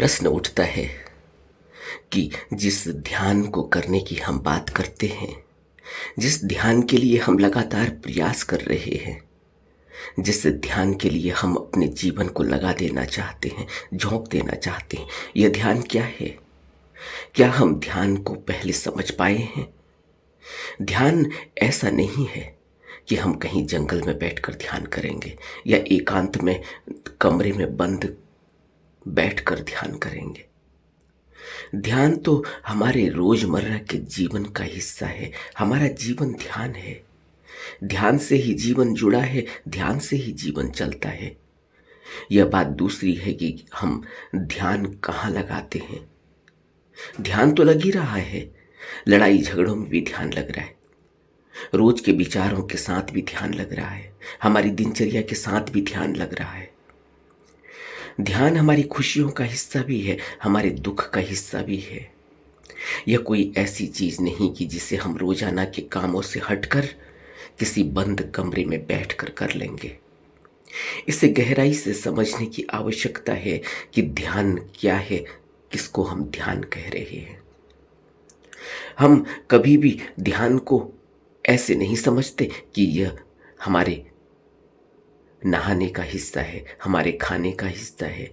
प्रश्न उठता है कि जिस ध्यान को करने की हम बात करते हैं, जिस ध्यान के लिए हम लगातार प्रयास कर रहे हैं, जिस ध्यान के लिए हम अपने जीवन को लगा देना चाहते हैं, झोंक देना चाहते हैं, यह ध्यान क्या है? क्या हम ध्यान को पहले समझ पाए हैं? ध्यान ऐसा नहीं है कि हम कहीं जंगल में बैठकर ध्यान करेंगे या एकांत में कमरे में बंद बैठकर ध्यान करेंगे। ध्यान तो हमारे रोजमर्रा के जीवन का हिस्सा है। हमारा जीवन ध्यान है। ध्यान से ही जीवन जुड़ा है, ध्यान से ही जीवन चलता है। यह बात दूसरी है कि हम ध्यान कहाँ लगाते हैं। ध्यान तो लग ही रहा है, लड़ाई झगड़ों में भी ध्यान लग रहा है, रोज के विचारों के साथ भी ध्यान लग रहा है, हमारी दिनचर्या के साथ भी ध्यान लग रहा है। ध्यान हमारी खुशियों का हिस्सा भी है, हमारे दुख का हिस्सा भी है। यह कोई ऐसी चीज नहीं कि जिसे हम रोजाना के कामों से हटकर किसी बंद कमरे में बैठकर कर लेंगे। इसे गहराई से समझने की आवश्यकता है कि ध्यान क्या है, किसको हम ध्यान कह रहे हैं। हम कभी भी ध्यान को ऐसे नहीं समझते कि यह हमारे नहाने का हिस्सा है, हमारे खाने का हिस्सा है,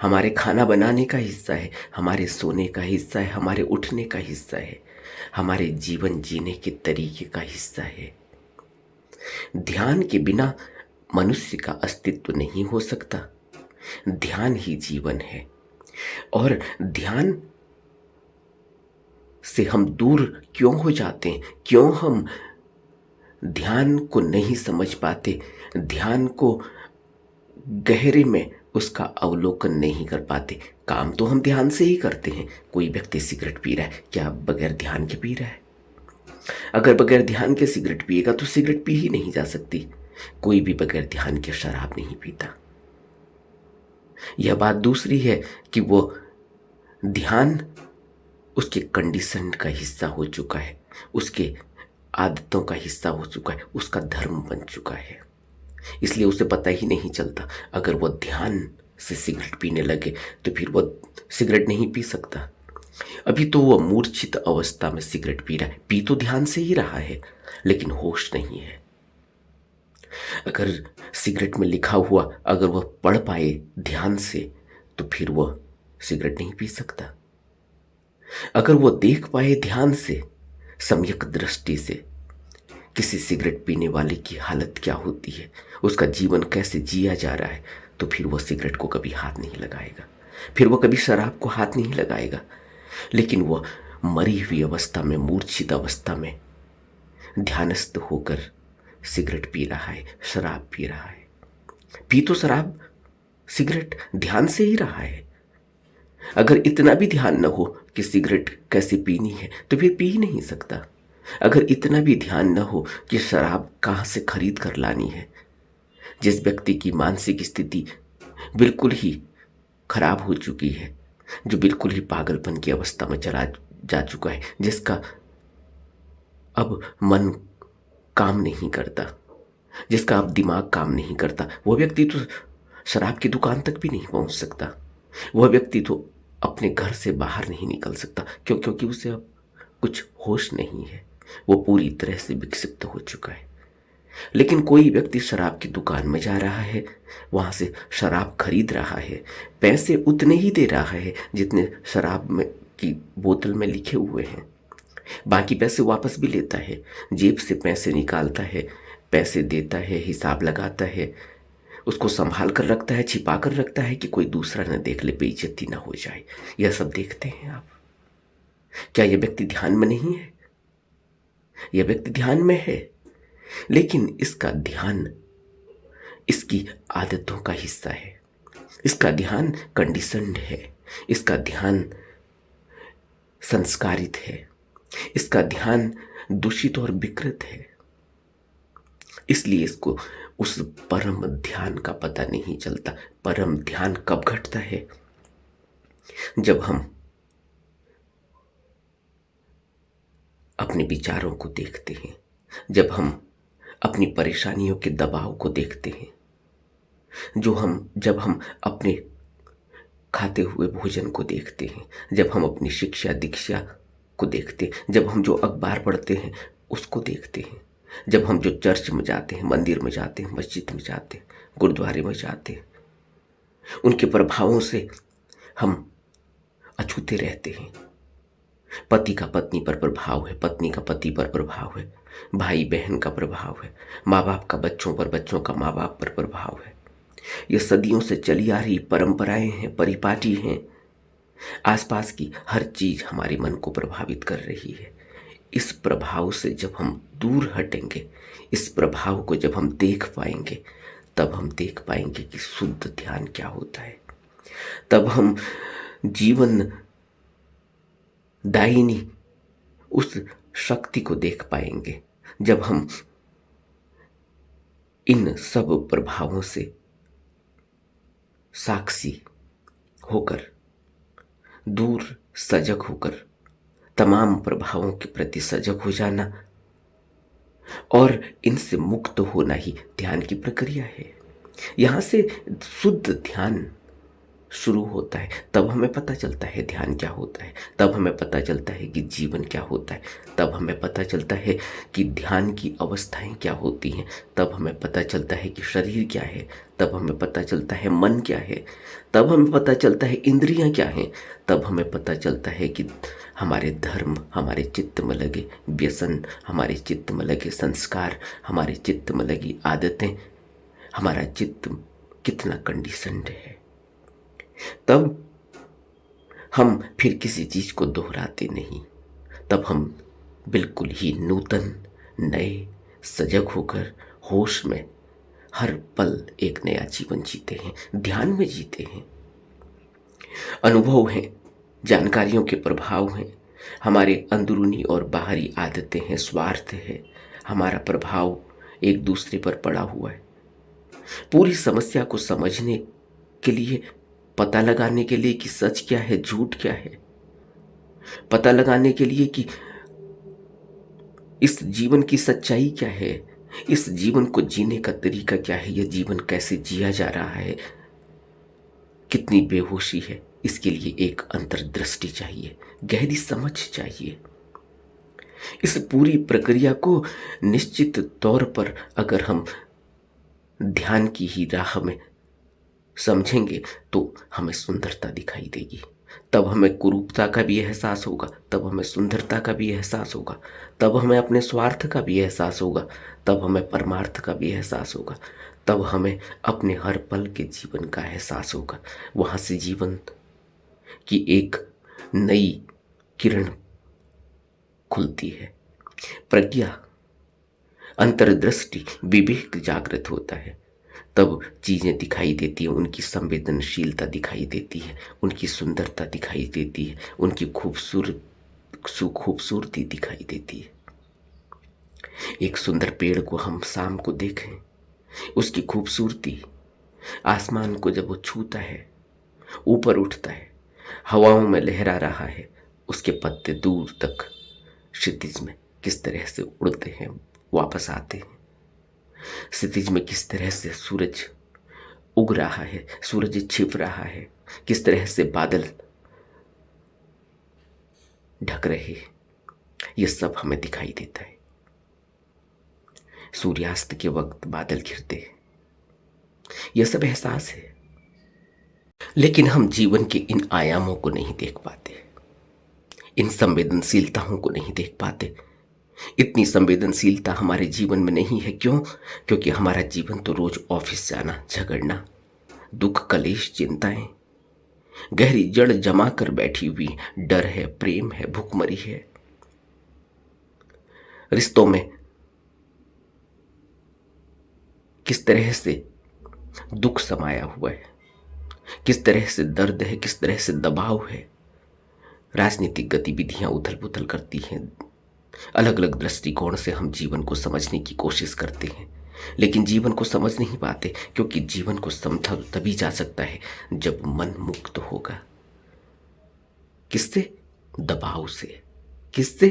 हमारे खाना बनाने का हिस्सा है, हमारे सोने का हिस्सा है, हमारे उठने का हिस्सा है, हमारे जीवन जीने के तरीके का हिस्सा है। ध्यान के बिना मनुष्य का अस्तित्व नहीं हो सकता। ध्यान ही जीवन है और ध्यान से हम दूर क्यों हो जाते हैं, क्यों हम ध्यान को नहीं समझ पाते, ध्यान को गहरे में उसका अवलोकन नहीं कर पाते। काम तो हम ध्यान से ही करते हैं। कोई व्यक्ति सिगरेट पी रहा है, क्या बगैर ध्यान के पी रहा है? अगर बगैर ध्यान के सिगरेट पिएगा तो सिगरेट पी ही नहीं जा सकती। कोई भी बगैर ध्यान के शराब नहीं पीता। यह बात दूसरी है कि वो ध्यान उसके कंडीशन का हिस्सा हो चुका है, उसके आदतों का हिस्सा हो चुका है, उसका धर्म बन चुका है। इसलिए उसे पता ही नहीं चलता। अगर वो ध्यान से सिगरेट पीने लगे तो फिर वो सिगरेट नहीं पी सकता। अभी तो वो मूर्छित अवस्था में सिगरेट पी रहा है, पी तो ध्यान से ही रहा है, लेकिन होश नहीं है। अगर सिगरेट में लिखा हुआ अगर वह पढ़ पाए ध्यान से तो फिर वह सिगरेट नहीं पी सकता। अगर वो देख पाए ध्यान से, सम्यक दृष्टि से, किसी सिगरेट पीने वाले की हालत क्या होती है, उसका जीवन कैसे जिया जा रहा है, तो फिर वो सिगरेट को कभी हाथ नहीं लगाएगा, फिर वो कभी शराब को हाथ नहीं लगाएगा। लेकिन वो मरी हुई अवस्था में, मूर्छित अवस्था में ध्यानस्थ होकर सिगरेट पी रहा है, शराब पी रहा है। पी तो शराब सिगरेट ध्यान से ही रहा है। अगर इतना भी ध्यान न हो कि सिगरेट कैसे पीनी है तो फिर पी ही नहीं सकता। अगर इतना भी ध्यान न हो कि शराब कहाँ से खरीद कर लानी है, जिस व्यक्ति की मानसिक स्थिति बिल्कुल ही खराब हो चुकी है, जो बिल्कुल ही पागलपन की अवस्था में चला जा चुका है, जिसका अब मन काम नहीं करता, जिसका अब दिमाग काम नहीं करता, वह व्यक्ति तो शराब की दुकान तक भी नहीं पहुंच सकता। वह व्यक्ति तो अपने घर से बाहर नहीं निकल सकता। क्योंकि उसे अब कुछ होश नहीं है, वो पूरी तरह से विक्षिप्त हो चुका है। लेकिन कोई व्यक्ति शराब की दुकान में जा रहा है, वहां से शराब खरीद रहा है, पैसे उतने ही दे रहा है जितने शराब में की बोतल में लिखे हुए हैं, बाकी पैसे वापस भी लेता है, जेब से पैसे निकालता है, पैसे देता है, हिसाब लगाता है, उसको संभाल कर रखता है, छिपा कर रखता है कि कोई दूसरा न देख ले, बेइज्जती ना हो जाए। यह सब देखते हैं आप। क्या यह व्यक्ति ध्यान में नहीं है? यह व्यक्ति ध्यान में है, लेकिन इसका ध्यान इसकी आदतों का हिस्सा है, इसका ध्यान कंडीशनड है, इसका ध्यान संस्कारित है, इसका ध्यान दूषित और विकृत है। इसलिए इसको उस परम ध्यान का पता नहीं चलता। परम ध्यान कब घटता है? जब हम अपने विचारों को देखते हैं, जब हम अपनी परेशानियों के दबाव को देखते हैं, जब हम अपने खाते हुए भोजन को देखते हैं, जब हम अपनी शिक्षा दीक्षा को देखते हैं, जब हम जो अखबार पढ़ते हैं उसको देखते हैं, जब हम जो चर्च में जाते हैं, मंदिर में जाते हैं, मस्जिद में जाते हैं, गुरुद्वारे में जाते हैं, उनके प्रभावों से हम अछूते रहते हैं। पति का पत्नी पर प्रभाव है, पत्नी का पति पर प्रभाव है, भाई बहन का प्रभाव है, माँ बाप का बच्चों पर, बच्चों का माँ बाप पर प्रभाव है। ये सदियों से चली आ रही परंपराएं हैं, परिपाटी हैं। आसपास की हर चीज हमारे मन को प्रभावित कर रही है। इस प्रभाव से जब हम दूर हटेंगे, इस प्रभाव को जब हम देख पाएंगे, तब हम देख पाएंगे कि शुद्ध ध्यान क्या होता है। तब हम जीवन दायिनी उस शक्ति को देख पाएंगे, जब हम इन सब प्रभावों से साक्षी होकर, दूर सजग होकर, तमाम प्रभावों के प्रति सजग हो जाना और इनसे मुक्त होना ही ध्यान की प्रक्रिया है। यहां से शुद्ध ध्यान शुरू होता है। तब हमें पता चलता है ध्यान क्या होता है, तब हमें पता चलता है कि जीवन क्या होता है, तब हमें पता चलता है कि ध्यान की अवस्थाएं क्या होती हैं, तब हमें पता चलता है कि शरीर क्या है, तब हमें पता चलता है मन क्या है, तब हमें पता चलता है इंद्रियां क्या हैं, तब हमें पता चलता है कि हमारे धर्म, हमारे चित्त में लगे व्यसन, हमारे चित्त में लगे संस्कार, हमारे चित्त में लगी आदतें, हमारा चित्त कितना कंडीशनड है। तब हम फिर किसी चीज को दोहराते नहीं, तब हम बिल्कुल ही नूतन, नए, सजग होकर होश में हर पल एक नया जीवन जीते हैं, ध्यान में जीते हैं। अनुभव हैं, जानकारियों के प्रभाव हैं, हमारे अंदरूनी और बाहरी आदतें हैं, स्वार्थ है, हमारा प्रभाव एक दूसरे पर पड़ा हुआ है। पूरी समस्या को समझने के लिए, पता लगाने के लिए कि सच क्या है, झूठ क्या है, पता लगाने के लिए कि इस जीवन की सच्चाई क्या है, इस जीवन को जीने का तरीका क्या है, यह जीवन कैसे जिया जा रहा है, कितनी बेहोशी है, इसके लिए एक अंतर्दृष्टि चाहिए, गहरी समझ चाहिए। इस पूरी प्रक्रिया को निश्चित तौर पर अगर हम ध्यान की ही राह में समझेंगे तो हमें सुंदरता दिखाई देगी। तब हमें कुरूपता का भी एहसास होगा, तब हमें सुंदरता का भी एहसास होगा, तब हमें अपने स्वार्थ का भी एहसास होगा, तब हमें परमार्थ का भी एहसास होगा, तब हमें अपने हर पल के जीवन का एहसास होगा। वहां से जीवन की एक नई किरण खुलती है, प्रज्ञा, अंतर्दृष्टि, विवेक जागृत होता है। तब चीजें दिखाई देती हैं, उनकी संवेदनशीलता दिखाई देती है, उनकी सुंदरता दिखाई देती है, उनकी खूबसूरती दिखाई देती है। एक सुंदर पेड़ को हम शाम को देखें, उसकी खूबसूरती, आसमान को जब वो छूता है, ऊपर उठता है, हवाओं में लहरा रहा है, उसके पत्ते दूर तक क्षितिज में किस तरह से उड़ते हैं, वापस आते हैं, क्षितिज में किस तरह से सूरज उग रहा है, सूरज छिप रहा है, किस तरह से बादल ढक रहे हैं, ये सब हमें दिखाई देता है। सूर्यास्त के वक्त बादल घिरते हैं, यह सब एहसास है। लेकिन हम जीवन के इन आयामों को नहीं देख पाते, इन संवेदनशीलताओं को नहीं देख पाते। इतनी संवेदनशीलता हमारे जीवन में नहीं है। क्यों? क्योंकि हमारा जीवन तो रोज ऑफिस जाना, झगड़ना, दुख, कलेश, चिंताएं गहरी जड़ जमा कर बैठी हुई, डर है, प्रेम है, भूखमरी है, रिश्तों में किस तरह से दुख समाया हुआ है, किस तरह से दर्द है, किस तरह से दबाव है। राजनीतिक गतिविधियां उथल पुथल करती हैं, अलग अलग दृष्टिकोण से हम जीवन को समझने की कोशिश करते हैं, लेकिन जीवन को समझ नहीं पाते, क्योंकि जीवन को समझा तभी जा सकता है जब मन मुक्त होगा। किससे? दबाव से। किससे?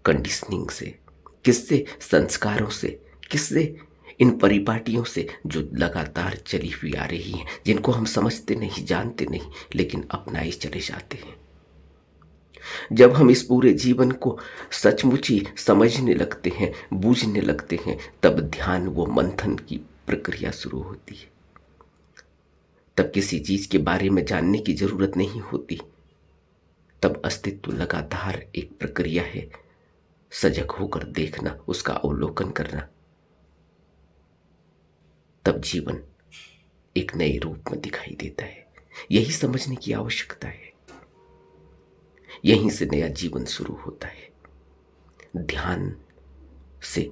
कंडीशनिंग से। किससे? संस्कारों से। किससे? इन परिपाटियों से जो लगातार चली हुई आ रही हैं, जिनको हम समझते नहीं, जानते नहीं, लेकिन अपनाए चले जाते हैं। जब हम इस पूरे जीवन को सचमुच ही समझने लगते हैं, बूझने लगते हैं, तब ध्यान वो मंथन की प्रक्रिया शुरू होती है। तब किसी चीज के बारे में जानने की जरूरत नहीं होती। तब अस्तित्व लगातार एक प्रक्रिया है, सजग होकर देखना, उसका अवलोकन करना। तब जीवन एक नए रूप में दिखाई देता है। यही समझने की आवश्यकता है। यहीं से नया जीवन शुरू होता है। ध्यान से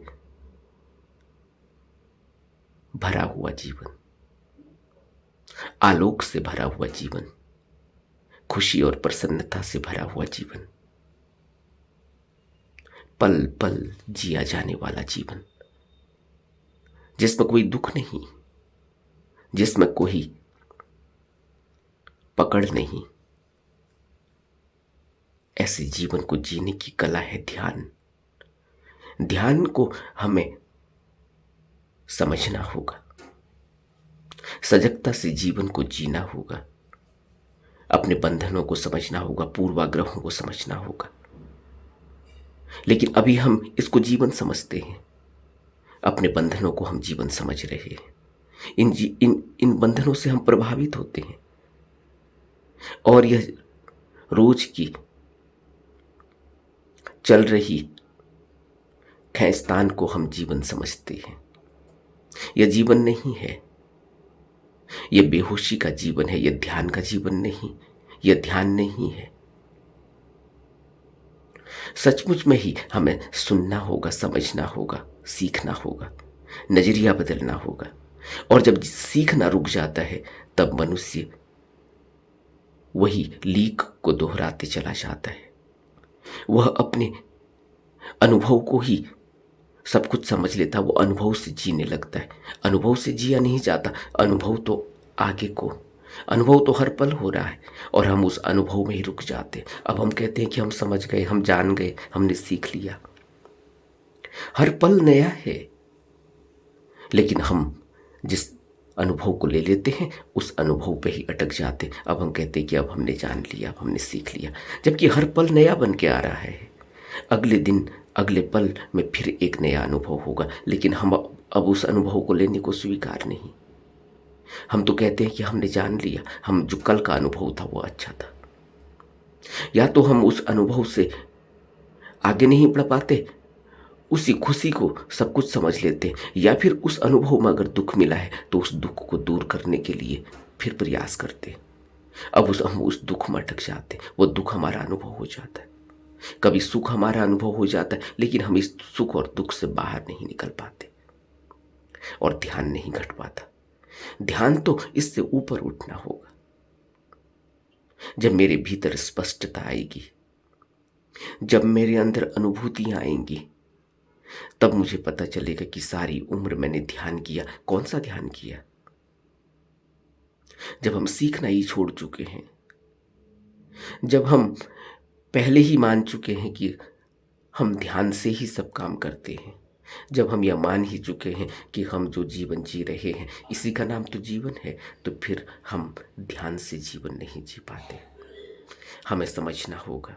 भरा हुआ जीवन, आलोक से भरा हुआ जीवन, खुशी और प्रसन्नता से भरा हुआ जीवन, पल पल जिया जाने वाला जीवन, जिसमें कोई दुख नहीं, जिसमें कोई पकड़ नहीं। ऐसे जीवन को जीने की कला है ध्यान। ध्यान को हमें समझना होगा, सजगता से जीवन को जीना होगा, अपने बंधनों को समझना होगा, पूर्वाग्रहों को समझना होगा। लेकिन अभी हम इसको जीवन समझते हैं, अपने बंधनों को हम जीवन समझ रहे हैं। इन बंधनों से हम प्रभावित होते हैं और यह रोज की चल रही खींचतान को हम जीवन समझते हैं। यह जीवन नहीं है, यह बेहोशी का जीवन है, यह ध्यान का जीवन नहीं, यह ध्यान नहीं है। सचमुच में ही हमें सुनना होगा, समझना होगा, सीखना होगा, नजरिया बदलना होगा। और जब सीखना रुक जाता है तब मनुष्य वही लीक को दोहराते चला जाता है। वह अपने अनुभव को ही सब कुछ समझ लेता, वो अनुभव से जीने लगता है। अनुभव से जिया नहीं जाता, अनुभव तो आगे को, अनुभव तो हर पल हो रहा है और हम उस अनुभव में ही रुक जाते। अब हम कहते हैं कि हम समझ गए, हम जान गए, हमने सीख लिया। हर पल नया है, लेकिन हम जिस अनुभव को ले लेते हैं उस अनुभव पे ही अटक जाते। अब हम कहते हैं कि अब हमने जान लिया, अब हमने सीख लिया, जबकि हर पल नया बन के आ रहा है। अगले दिन, अगले पल में फिर एक नया अनुभव होगा, लेकिन हम अब उस अनुभव को लेने को स्वीकार नहीं। हम तो कहते हैं कि हमने जान लिया, हम जो कल का अनुभव था वो अच्छा था। या तो हम उस अनुभव से आगे नहीं बढ़ पाते, उसी खुशी को सब कुछ समझ लेते, या फिर उस अनुभव में अगर दुख मिला है तो उस दुख को दूर करने के लिए फिर प्रयास करते। अब हम उस दुख में अटक जाते, वो दुख हमारा अनुभव हो जाता है। कभी सुख हमारा अनुभव हो जाता है, लेकिन हम इस सुख और दुख से बाहर नहीं निकल पाते और ध्यान नहीं घट पाता। ध्यान तो इससे ऊपर उठना होगा। जब मेरे भीतर स्पष्टता आएगी, जब मेरे अंदर अनुभूतियां आएंगी, तब मुझे पता चलेगा कि सारी उम्र मैंने ध्यान किया। कौन सा ध्यान किया? जब हम सीखना ही छोड़ चुके हैं, जब हम पहले ही मान चुके हैं कि हम ध्यान से ही सब काम करते हैं, जब हम यह मान ही चुके हैं कि हम जो जीवन जी रहे हैं इसी का नाम तो जीवन है, तो फिर हम ध्यान से जीवन नहीं जी पाते। हमें समझना होगा,